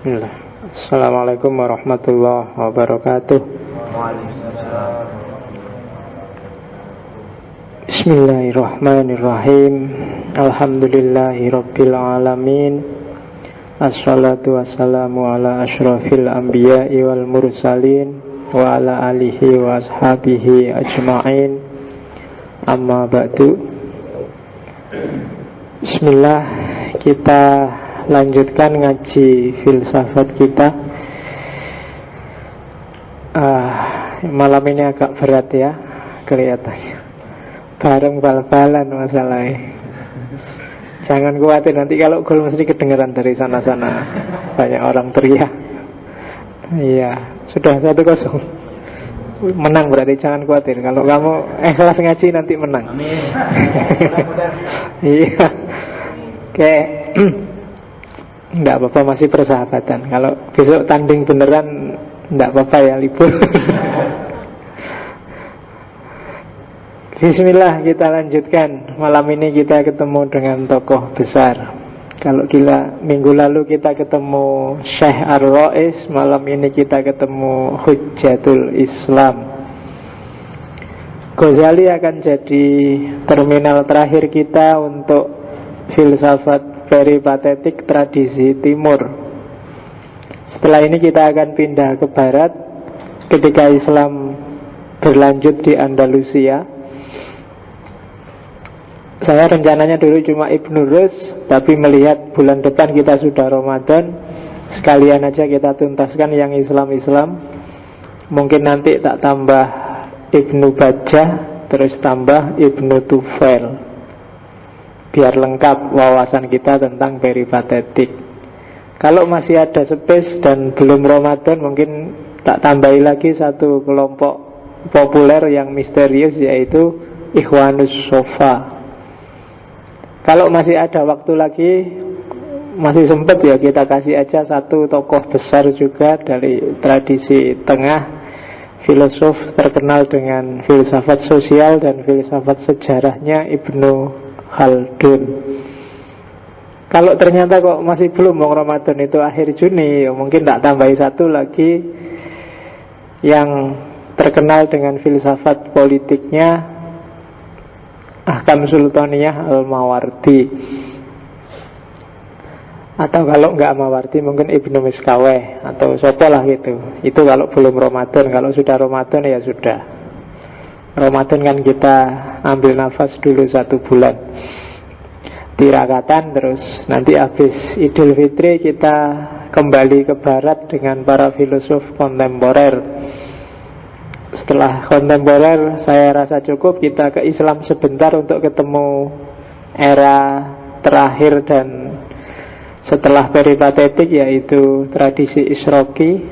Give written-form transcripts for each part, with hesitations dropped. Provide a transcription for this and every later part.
Bismillah. Assalamualaikum warahmatullahi wabarakatuh. Bismillahirrahmanirrahim. Alhamdulillahi rabbil alamin. Assalatu wassalamu ala asyrafil anbiya'i wal mursalin wa ala alihi wa ashabihi ajma'in. Amma ba'du. Bismillah, kita lanjutkan ngaji filsafat kita. Malam ini agak berat ya kelihatannya. Bareng bal-balan masalahnya. Jangan khawatir, nanti kalau gol mesti kedengaran dari sana-sana. Banyak orang teriak. Iya, sudah 1-0. Menang berarti, jangan khawatir. Kalau kamu ikhlas ngaji nanti menang. Amin. Iya. Oke. Enggak apa-apa, masih persahabatan. Kalau besok tanding beneran enggak apa-apa ya, libur. Bismillah, kita lanjutkan. Malam ini kita ketemu dengan tokoh besar. Kalau gila minggu lalu kita ketemu Syekh Ar-Rais, malam ini kita ketemu Hujjatul Islam. Ghazali akan jadi terminal terakhir kita untuk filsafat peripatetik tradisi timur. Setelah ini kita akan pindah ke barat ketika Islam berlanjut di Andalusia. Saya rencananya dulu cuma Ibnu Rus, tapi melihat bulan depan kita sudah Ramadan, sekalian aja kita tuntaskan yang Islam-Islam. Mungkin nanti tak tambah Ibnu Bajjah, terus tambah Ibnu Tufail, biar lengkap wawasan kita tentang peripatetik. Kalau masih ada space dan belum Ramadan, mungkin tak tambahi lagi satu kelompok populer yang misterius, yaitu Ikhwanus Sofa. Kalau masih ada waktu lagi, masih sempat ya, kita kasih aja satu tokoh besar juga dari tradisi tengah, filosof terkenal dengan filsafat sosial dan filsafat sejarahnya, Ibnu Khaldun. Kalau ternyata kok masih belum, mau Ramadan itu akhir Juni, ya mungkin tak tambahi satu lagi yang terkenal dengan filsafat politiknya, Ahkam Sultaniyah Al-Mawardi. Atau kalau enggak Mawardi, mungkin Ibnu Miskaweh atau sopo lah gitu. Itu kalau belum Ramadan. Kalau sudah Ramadan ya sudah. Ramadan kan kita ambil nafas dulu 1 bulan, tirakatan, terus nanti habis Idul Fitri kita kembali ke barat dengan para filosof kontemporer. Setelah kontemporer saya rasa cukup, kita ke Islam sebentar untuk ketemu era terakhir dan setelah peripatetik, yaitu tradisi Isroqi.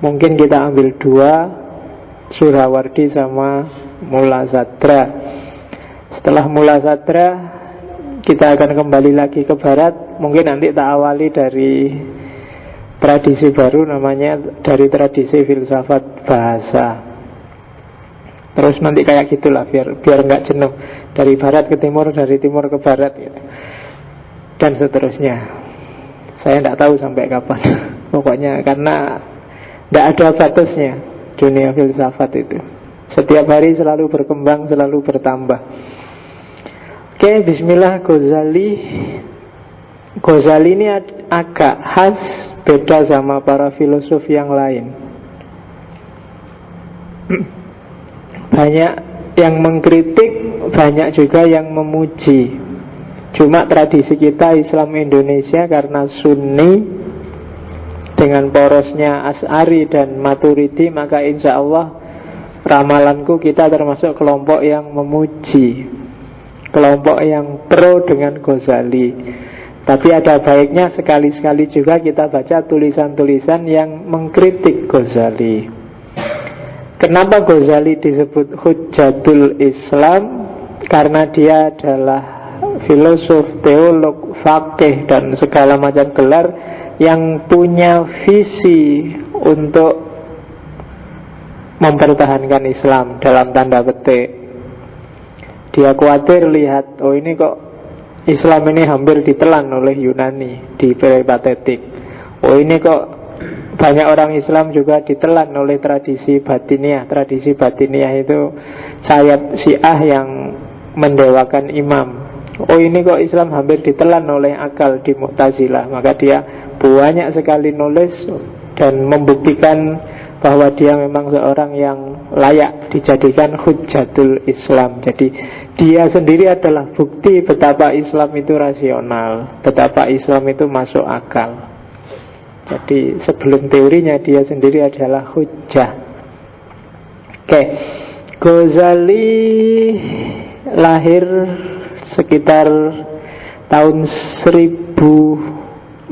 Mungkin kita ambil 2, Surawardi sama Mula Sadra. Setelah Mula Sadra kita akan kembali lagi ke barat. Mungkin nanti tak awali dari tradisi baru, namanya dari tradisi filsafat bahasa. Terus nanti kayak gitulah, biar nggak jenuh. Dari barat ke timur, dari timur ke barat gitu. Dan seterusnya. Saya nggak tahu sampai kapan. Pokoknya karena nggak ada batasnya dunia filsafat itu. Setiap hari selalu berkembang, selalu bertambah. Oke, bismillah. Ghazali ini agak khas, beda sama para filosof yang lain. Banyak yang mengkritik, banyak juga yang memuji. Cuma tradisi kita Islam Indonesia karena Sunni dengan porosnya Asy'ari dan Maturidi, maka insya Allah ramalanku kita termasuk kelompok yang memuji, kelompok yang pro dengan Ghazali. Tapi ada baiknya sekali-sekali juga kita baca tulisan-tulisan yang mengkritik Ghazali. Kenapa Ghazali disebut Hujjatul Islam? Karena dia adalah filosof, teolog, faqih, dan segala macam gelar yang punya visi untuk mempertahankan Islam dalam tanda petik. Dia khawatir lihat, oh ini kok Islam ini hampir ditelan oleh Yunani di peripatetik. Oh ini kok banyak orang Islam juga ditelan oleh tradisi batiniah. Tradisi batiniah itu sayap Syiah yang mendewakan imam. Oh ini kok Islam hampir ditelan oleh akal di Mu'tazilah. Maka dia banyak sekali nulis dan membuktikan bahwa dia memang seorang yang layak dijadikan hujjatul Islam. Jadi dia sendiri adalah bukti betapa Islam itu rasional, betapa Islam itu masuk akal. Jadi sebelum teorinya dia sendiri adalah hujjah. Oke, Ghazali lahir sekitar tahun 1059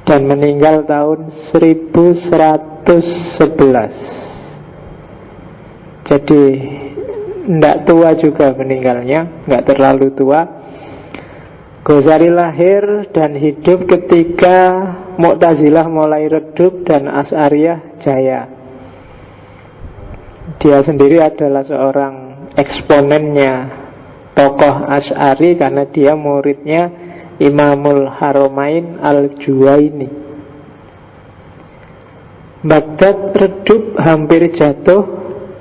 dan meninggal tahun 1111. Jadi tidak tua juga meninggalnya, nggak terlalu tua. Ghazali lahir dan hidup ketika Mu'tazilah mulai redup dan Asy'ariyah jaya. Dia sendiri adalah seorang eksponennya tokoh Asy'ari karena dia muridnya Imamul Haramain Al-Juwaini. Baghdad redup, hampir jatuh,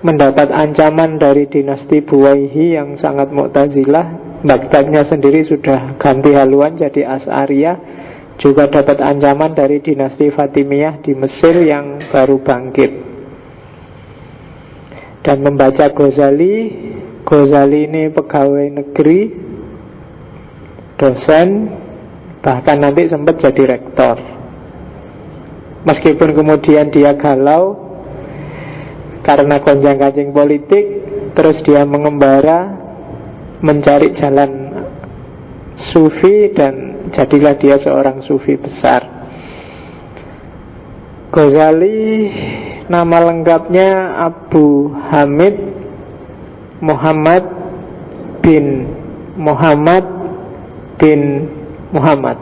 mendapat ancaman dari dinasti Buwaihi yang sangat Mu'tazilah. Baghdadnya sendiri sudah ganti haluan jadi Asy'ariyah. Juga dapat ancaman dari dinasti Fatimiyah di Mesir yang baru bangkit. Dan membaca Ghazali ini pegawai negeri, dosen, bahkan nanti sempat jadi rektor. Meskipun kemudian dia galau karena gonjang-ganjing politik, terus dia mengembara mencari jalan sufi dan jadilah dia seorang sufi besar. Ghazali nama lengkapnya Abu Hamid Muhammad bin Muhammad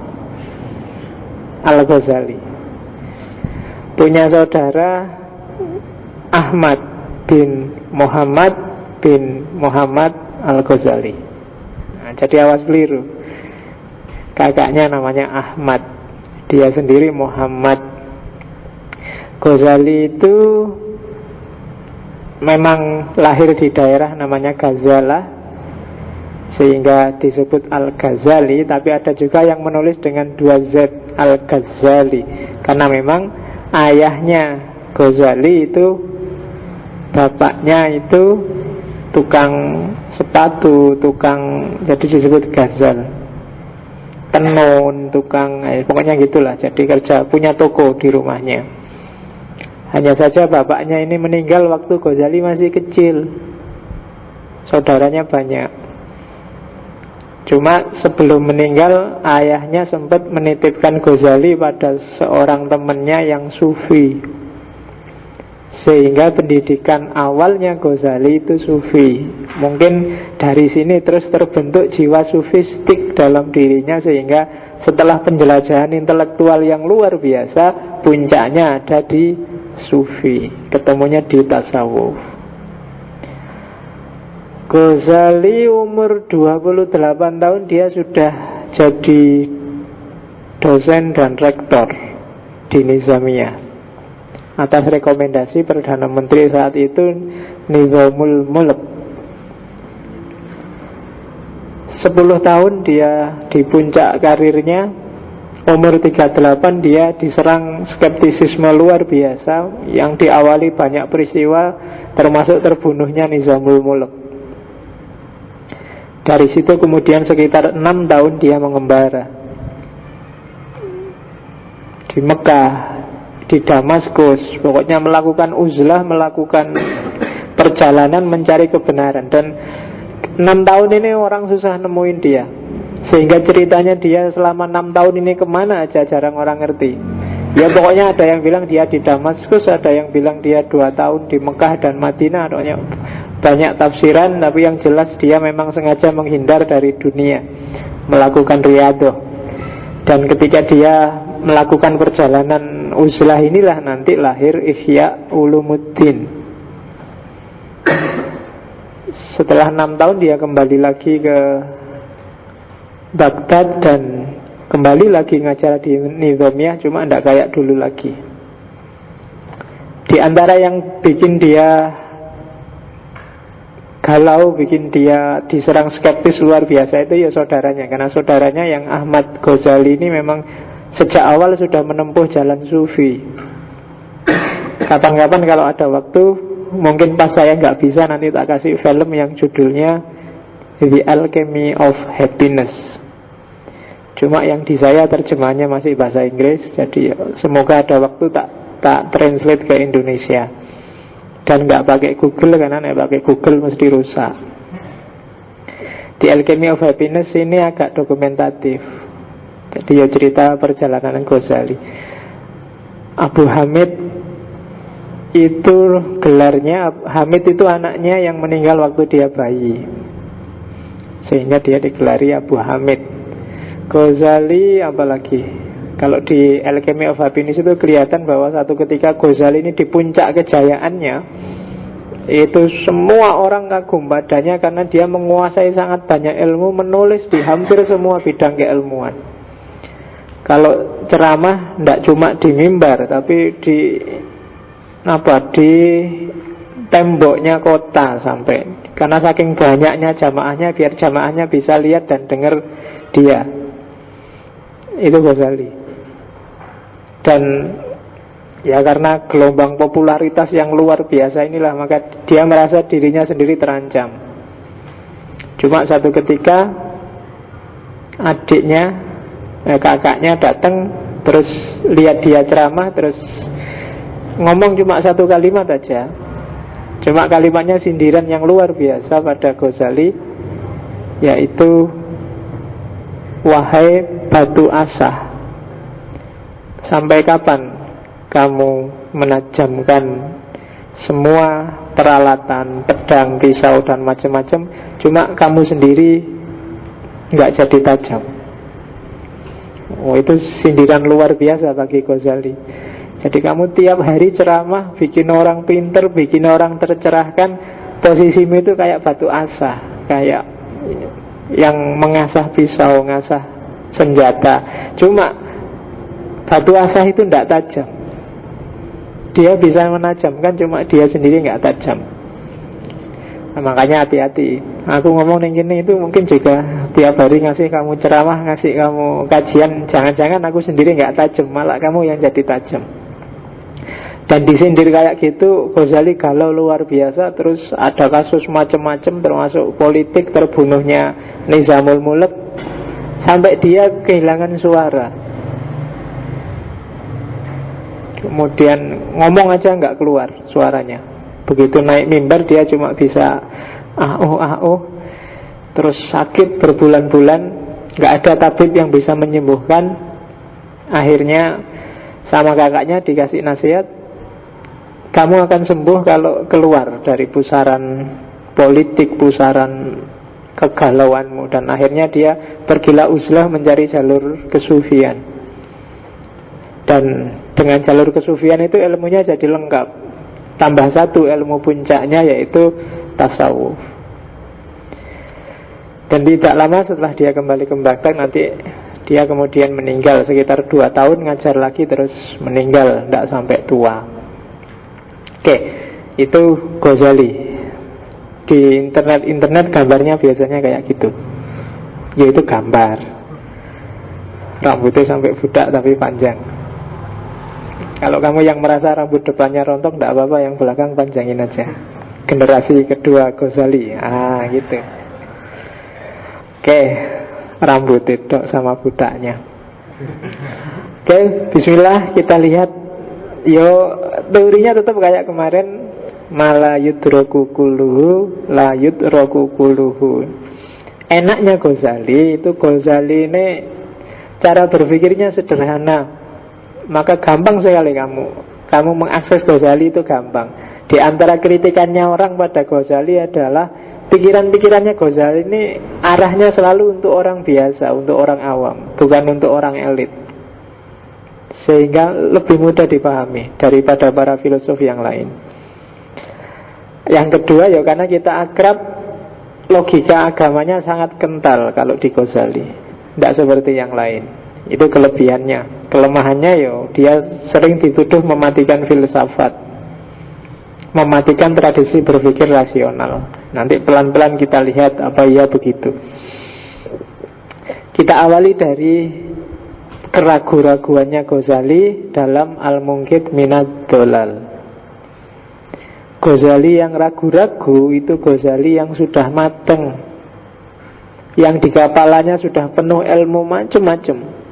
Al-Ghazali. Punya saudara Ahmad bin Muhammad Al-Ghazali. Nah, jadi awas keliru. Kakaknya namanya Ahmad, dia sendiri Muhammad. Ghazali itu memang lahir di daerah namanya Ghazala, sehingga disebut Al-Ghazali. Tapi ada juga yang menulis dengan 2 Z, Al-Ghazali, karena memang ayahnya Ghazali itu, bapaknya itu tukang sepatu, jadi disebut Ghazal. Tenun, pokoknya gitulah. Jadi kerja, punya toko di rumahnya. Hanya saja bapaknya ini meninggal waktu Ghazali masih kecil. Saudaranya banyak. Cuma sebelum meninggal, ayahnya sempat menitipkan Ghazali pada seorang temannya yang sufi, sehingga pendidikan awalnya Ghazali itu sufi. Mungkin dari sini terus terbentuk jiwa sufistik dalam dirinya, sehingga setelah penjelajahan intelektual yang luar biasa, puncaknya ada di sufi, ketemunya di tasawuf. Ghazali umur 28 tahun dia sudah jadi dosen dan rektor di Nizamiyah atas rekomendasi Perdana Menteri saat itu, Nizamul Mulk. 10 tahun dia di puncak karirnya. Umur 38 dia diserang skeptisisme luar biasa yang diawali banyak peristiwa, termasuk terbunuhnya Nizamul Mulk. Dari situ kemudian sekitar 6 tahun dia mengembara di Mekah, di Damaskus, pokoknya melakukan uzlah, melakukan perjalanan mencari kebenaran. Dan 6 tahun ini orang susah nemuin dia, sehingga ceritanya dia selama 6 tahun ini kemana aja jarang orang ngerti. Ya pokoknya ada yang bilang dia di Damaskus, ada yang bilang dia 2 tahun di Mekah dan Madinah. Banyak tafsiran, tapi yang jelas dia memang sengaja menghindar dari dunia, melakukan riyadhah. Dan ketika dia melakukan perjalanan uzlah inilah nanti lahir Ihya Ulumuddin. Setelah 6 tahun dia kembali lagi ke Baghdad dan kembali lagi ngajar di Nizamiyah, cuma tidak kayak dulu lagi. Di antara yang bikin dia galau, bikin dia diserang skeptis luar biasa itu ya saudaranya. Karena saudaranya yang Ahmad Ghazali ini memang sejak awal sudah menempuh jalan sufi. Kapan-kapan kalau ada waktu, mungkin pas saya nggak bisa, nanti tak kasih film yang judulnya The Alchemy of Happiness. Cuma yang di saya terjemahnya masih bahasa Inggris, jadi semoga ada waktu tak translate ke Indonesia. Dan nggak pakai Google, karena nek pakai Google mesti rusak. The Alchemy of Happiness ini agak dokumentatif. Jadi ya cerita perjalanan Ghazali. Abu Hamid itu gelarnya, Hamid itu anaknya yang meninggal waktu dia bayi, sehingga dia digelari Abu Hamid. Ghazali apalagi? Kalau di Alchemy of Happiness itu kelihatan bahwa satu ketika Ghazali ini di puncak kejayaannya, itu semua orang kagum padanya karena dia menguasai sangat banyak ilmu, menulis di hampir semua bidang keilmuan. Kalau ceramah tidak cuma di mimbar, tapi di temboknya kota sampai. Karena saking banyaknya jamaahnya, biar jamaahnya bisa lihat dan dengar dia. Itu Ghazali. Dan ya karena gelombang popularitas yang luar biasa inilah, maka dia merasa dirinya sendiri terancam. Cuma satu ketika adiknya, kakaknya datang, terus lihat dia ceramah, terus ngomong cuma satu kalimat aja. Cuma kalimatnya sindiran yang luar biasa pada Ghazali, yaitu wahai batu asah, sampai kapan kamu menajamkan semua peralatan, pedang, pisau dan macam-macam, cuma kamu sendiri nggak jadi tajam. Oh, itu sindiran luar biasa bagi Ghazali. Jadi kamu tiap hari ceramah, bikin orang pinter, bikin orang tercerahkan, posisimu itu kayak batu asah, kayak yang mengasah pisau, mengasah senjata. Cuma batu asah itu tidak tajam. Dia bisa menajamkan, cuma dia sendiri nggak tajam. Nah, makanya hati-hati. Aku ngomong yang gini itu mungkin juga tiap hari ngasih kamu ceramah, ngasih kamu kajian, jangan-jangan aku sendiri nggak tajam, malah kamu yang jadi tajam. Dan disindir kayak gitu, Ghazali galau luar biasa. Terus ada kasus macam-macam, termasuk politik, terbunuhnya Nizamul Mulk, sampai dia kehilangan suara. Kemudian ngomong aja nggak keluar suaranya. Begitu naik mimbar dia cuma bisa terus sakit berbulan-bulan, nggak ada tabib yang bisa menyembuhkan. Akhirnya sama kakaknya dikasih nasihat, kamu akan sembuh kalau keluar dari pusaran politik, pusaran kegalauanmu. Dan akhirnya dia bergila uzlah mencari jalur kesufian. Dan dengan jalur kesufian itu ilmunya jadi lengkap. Tambah satu ilmu puncaknya, yaitu tasawuf. Dan tidak lama setelah dia kembali ke Baghdad, nanti dia kemudian meninggal. Sekitar 2 tahun ngajar lagi, terus meninggal, tidak sampai tua. Oke, itu Ghazali. Di internet gambarnya biasanya kayak gitu, yaitu gambar rambutnya sampai budak tapi panjang. Kalau kamu yang merasa rambut depannya rontok, tidak apa-apa, yang belakang panjangin aja. Generasi kedua Ghazali, gitu. Oke, rambut itu sama budaknya. Oke, bismillah, kita lihat. Yo, teorinya tetap kayak kemarin, mala yudroku kuluhu, la yudroku kuluhu. Enaknya Ghazali itu, Ghazali ini cara berpikirnya sederhana. Maka gampang sekali kamu mengakses Ghazali itu gampang. Di antara kritikannya orang pada Ghazali adalah pikiran-pikirannya Ghazali ini arahnya selalu untuk orang biasa, untuk orang awam, bukan untuk orang elit. Sehingga lebih mudah dipahami daripada para filosof yang lain. Yang kedua ya karena kita akrab, logika agamanya sangat kental kalau di Ghazali, tidak seperti yang lain. Itu kelebihannya. Kelemahannya dia sering dituduh mematikan filsafat, mematikan tradisi berpikir rasional. Nanti pelan-pelan kita lihat apa iya begitu. Kita awali dari keraguan-raguannya Ghazali dalam Al-Munqidh Minad Dhalal. Ghazali yang ragu-ragu itu Ghazali yang sudah mateng, yang di kepalanya sudah penuh ilmu macam-macam.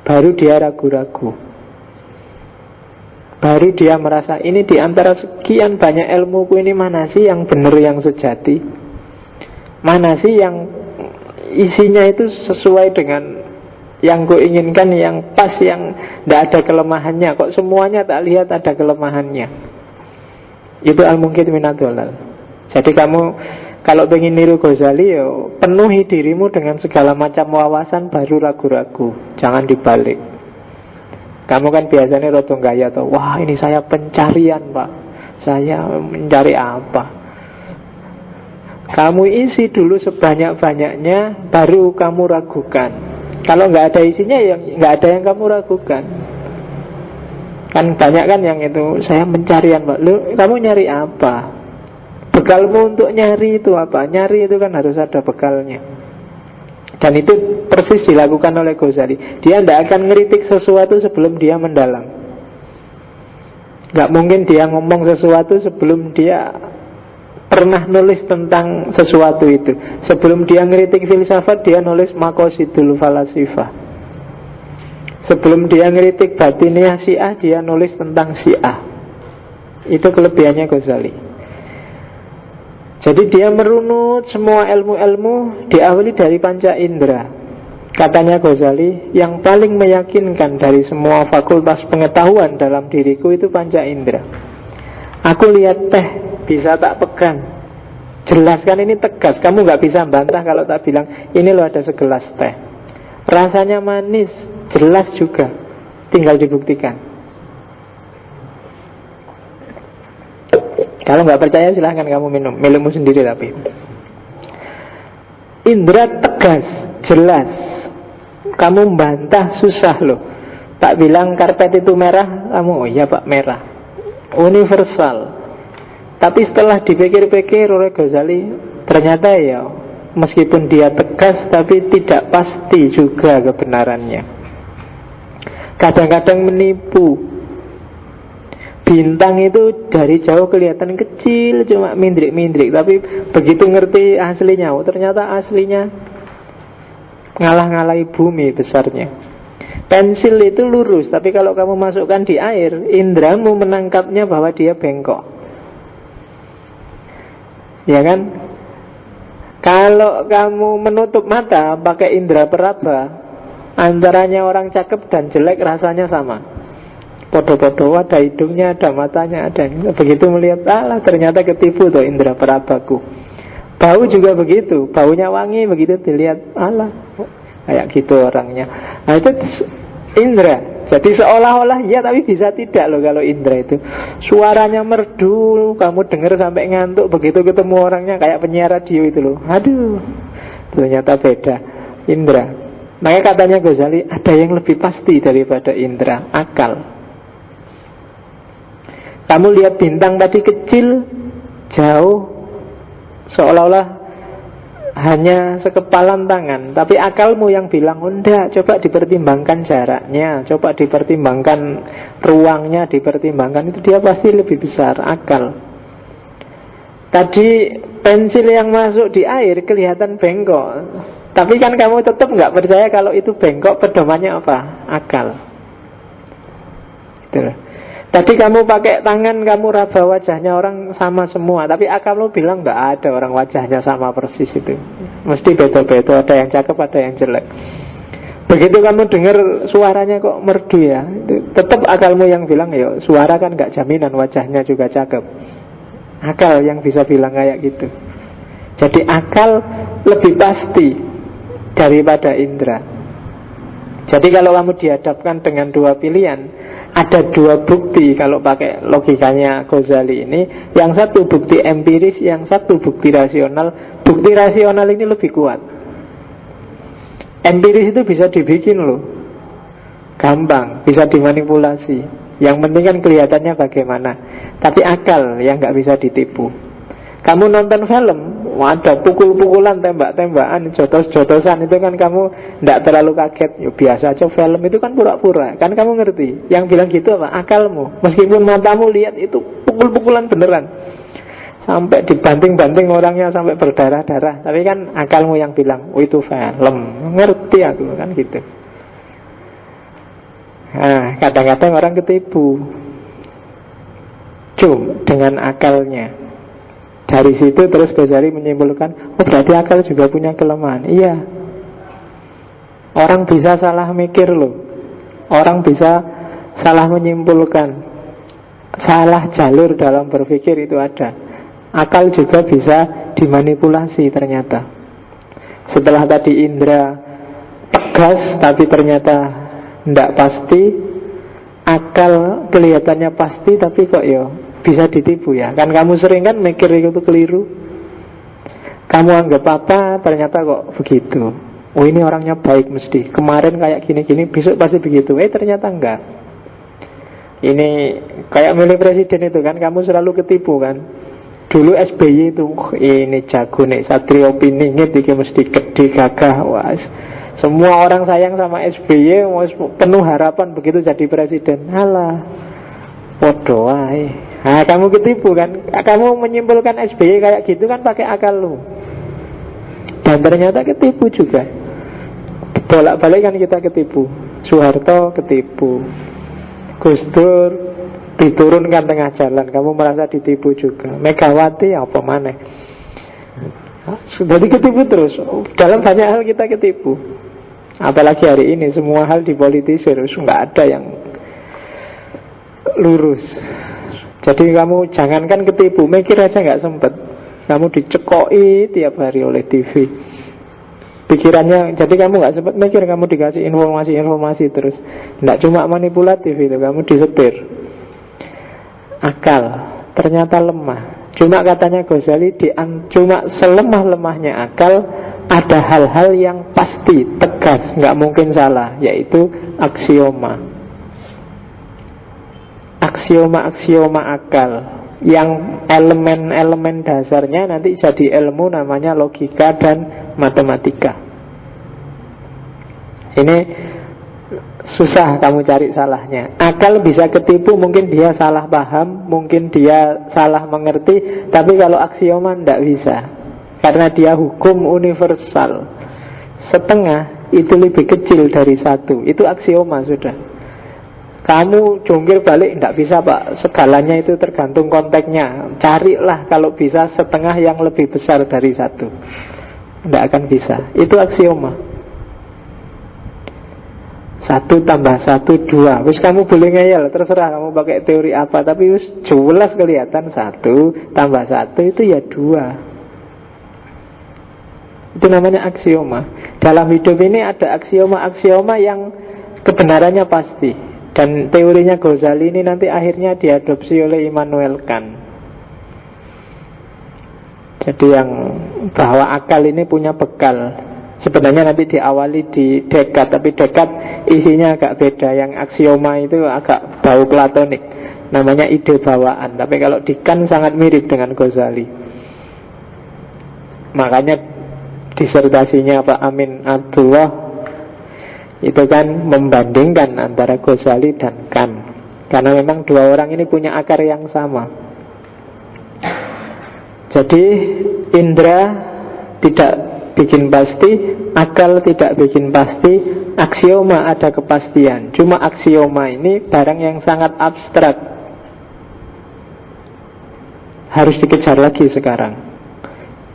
Baru dia ragu-ragu. Baru dia merasa ini di antara sekian banyak ilmuku ini mana sih yang benar, yang sejati? Mana sih yang isinya itu sesuai dengan yang ku inginkan, yang pas, yang tidak ada kelemahannya. Kok semuanya tak lihat ada kelemahannya. Itu Al-Munqidh Minad Dhalal. Jadi kamu kalau pengen niru Ghazali, penuhi dirimu dengan segala macam wawasan, baru ragu-ragu. Jangan dibalik. Kamu kan biasanya rodong gaya tuh, wah ini saya pencarian pak, saya mencari apa. Kamu isi dulu sebanyak-banyaknya, baru kamu ragukan. Kalau nggak ada isinya, ya nggak ada yang kamu ragukan. Kan banyak kan yang itu, saya pencarian pak. Lu, kamu nyari apa? Bekalmu untuk nyari itu apa? Nyari itu kan harus ada bekalnya. Dan itu persis dilakukan oleh Ghazali. Dia tidak akan ngeritik sesuatu sebelum dia mendalam. Gak mungkin dia ngomong sesuatu sebelum dia pernah nulis tentang sesuatu itu. Sebelum dia ngeritik filsafat, dia nulis Maqasidul Falasifah. Sebelum dia ngeritik batiniyah Syiah, dia nulis tentang Syiah. Itu kelebihannya Ghazali. Jadi dia merunut semua ilmu-ilmu, diawali dari panca indera. Katanya Ghazali, yang paling meyakinkan dari semua fakultas pengetahuan dalam diriku itu panca indera. Aku lihat teh, bisa tak pegang, jelaskan ini tegas. Kamu gak bisa bantah kalau tak bilang ini loh ada segelas teh, rasanya manis, jelas juga, tinggal dibuktikan. Kalau nggak percaya silahkan kamu minummu sendiri. Tapi indra tegas, jelas. Kamu bantah susah loh. Tak bilang karpet itu merah, kamu oh iya pak merah, universal. Tapi setelah dipikir-pikir oleh Ghazali, ternyata ya meskipun dia tegas, tapi tidak pasti juga kebenarannya. Kadang-kadang menipu. Bintang itu dari jauh kelihatan kecil, cuma mindrik-mindrik, tapi begitu ngerti aslinya, ternyata aslinya ngalah-ngalahi bumi besarnya. Pensil itu lurus, tapi kalau kamu masukkan di air, indramu menangkapnya bahwa dia bengkok. Ya kan? Kalau kamu menutup mata pakai indera peraba, antaranya orang cakep dan jelek rasanya sama. Podo-podo, ada hidungnya, ada matanya, ada. Begitu melihat, alah ternyata ketipu tuh indera perabaku. Bau juga begitu, baunya wangi, begitu dilihat, alah kayak gitu orangnya. Nah itu indera. Jadi seolah-olah ya, tapi bisa tidak loh kalau indera itu. Suaranya merdu, kamu dengar sampai ngantuk. Begitu ketemu orangnya kayak penyiar radio itu loh. Aduh, ternyata beda. Indera. Makanya katanya Ghazali, ada yang lebih pasti daripada indera, akal. Kamu lihat bintang tadi kecil, jauh, seolah-olah hanya sekepalan tangan. Tapi akalmu yang bilang, oh enggak, coba dipertimbangkan jaraknya, coba dipertimbangkan ruangnya, dipertimbangkan, itu dia pasti lebih besar, akal. Tadi pensil yang masuk di air kelihatan bengkok, tapi kan kamu tetap nggak percaya kalau itu bengkok, pedomannya apa? Akal. Gitu. Tadi kamu pakai tangan, kamu raba wajahnya orang sama semua, tapi akalmu bilang nggak ada orang wajahnya sama persis itu. Mesti beda-beda, ada yang cakep, ada yang jelek. Begitu kamu dengar suaranya kok merdu ya, tetap akalmu yang bilang, ya suara kan nggak jaminan wajahnya juga cakep. Akal yang bisa bilang kayak gitu. Jadi akal lebih pasti daripada indera. Jadi kalau kamu dihadapkan dengan dua pilihan, ada dua bukti kalau pakai logikanya Ghazali ini. Yang satu bukti empiris, yang satu bukti rasional. Bukti rasional ini lebih kuat. Empiris itu bisa dibikin loh, gampang, bisa dimanipulasi. Yang penting kan kelihatannya bagaimana. Tapi akal yang nggak bisa ditipu. Kamu nonton film, ada pukul-pukulan, tembak-tembakan, jotos-jotosan, itu kan kamu tidak terlalu kaget. Ya, biasa aja, film itu kan pura-pura. Kan kamu ngerti. Yang bilang gitu apa? Akalmu. Meskipun matamu lihat itu pukul-pukulan beneran, sampai dibanting-banting orangnya sampai berdarah-darah, tapi kan akalmu yang bilang, oh itu film. Ngerti aku, kan gitu. Nah, kadang-kadang orang ketipu dengan akalnya. Dari situ terus Ghazali menyimpulkan, oh berarti akal juga punya kelemahan. Iya, orang bisa salah mikir loh, orang bisa salah menyimpulkan, salah jalur dalam berpikir itu ada. Akal juga bisa dimanipulasi ternyata. Setelah tadi indera tegas tapi ternyata tidak pasti, akal kelihatannya pasti tapi kok bisa ditipu ya. Kan kamu sering kan mikir itu keliru. Kamu anggap apa, ternyata kok begitu. Oh ini orangnya baik mesti, kemarin kayak gini-gini, besok pasti begitu. Ternyata enggak. Ini kayak milih presiden itu kan, kamu selalu ketipu kan. Dulu SBY itu ini jago nih, Satrio Piningit iki mesti gede gagah. Wah, semua orang sayang sama SBY, penuh harapan begitu jadi presiden. Halah, podo wae. Nah, kamu ketipu kan. Kamu menyimpulkan SBY kayak gitu kan pakai akal lu, dan ternyata ketipu juga. Bolak-balik kan kita ketipu. Soeharto ketipu, Gus Dur diturunkan tengah jalan, kamu merasa ditipu juga. Megawati apa mana? Jadi ketipu terus. Dalam banyak hal kita ketipu. Apalagi hari ini semua hal dipolitisir, nggak ada yang lurus. Jadi kamu jangankan ketipu, mikir aja nggak sempet. Kamu dicekoi tiap hari oleh TV. Pikirannya, jadi kamu nggak sempet mikir, kamu dikasih informasi terus. Nggak cuma manipulatif itu, kamu disetir. Akal ternyata lemah. Cuma katanya Ghazali, cuma selemah-lemahnya akal, ada hal-hal yang pasti, tegas, nggak mungkin salah, yaitu aksioma. Aksioma-aksioma akal yang elemen-elemen dasarnya nanti jadi ilmu namanya logika dan matematika. Ini susah kamu cari salahnya. Akal bisa ketipu, mungkin dia salah paham, mungkin dia salah mengerti. Tapi kalau aksioma tidak bisa, karena dia hukum universal. Setengah itu lebih kecil dari satu, itu aksioma sudah. Kamu jungkir balik tidak bisa pak, segalanya itu tergantung konteksnya. Carilah kalau bisa setengah yang lebih besar dari satu. Tidak akan bisa. Itu aksioma. 1 tambah 1 2. Terus kamu boleh ngeyel, terserah kamu pakai teori apa, tapi wis jelas kelihatan 1 tambah 1 itu ya 2. Itu namanya aksioma. Dalam hidup ini ada aksioma-aksioma yang kebenarannya pasti. Dan teorinya Ghazali ini nanti akhirnya diadopsi oleh Immanuel Kant. Jadi yang bahwa akal ini punya bekal. Sebenarnya nanti diawali di Descartes, tapi Descartes isinya agak beda. Yang aksioma itu agak bau platonik, namanya ide bawaan. Tapi kalau di Kant sangat mirip dengan Ghazali. Makanya disertasinya Pak Amin Abdullah itu kan membandingkan antara Ghazali dan Kant, karena memang dua orang ini punya akar yang sama. Jadi indra tidak bikin pasti, akal tidak bikin pasti, aksioma ada kepastian. Cuma aksioma ini barang yang sangat abstrak, harus dikejar lagi sekarang.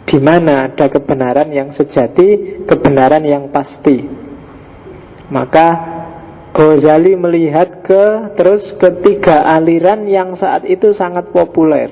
Di mana ada kebenaran yang sejati, kebenaran yang pasti. Maka Ghazali melihat terus ketiga aliran yang saat itu sangat populer.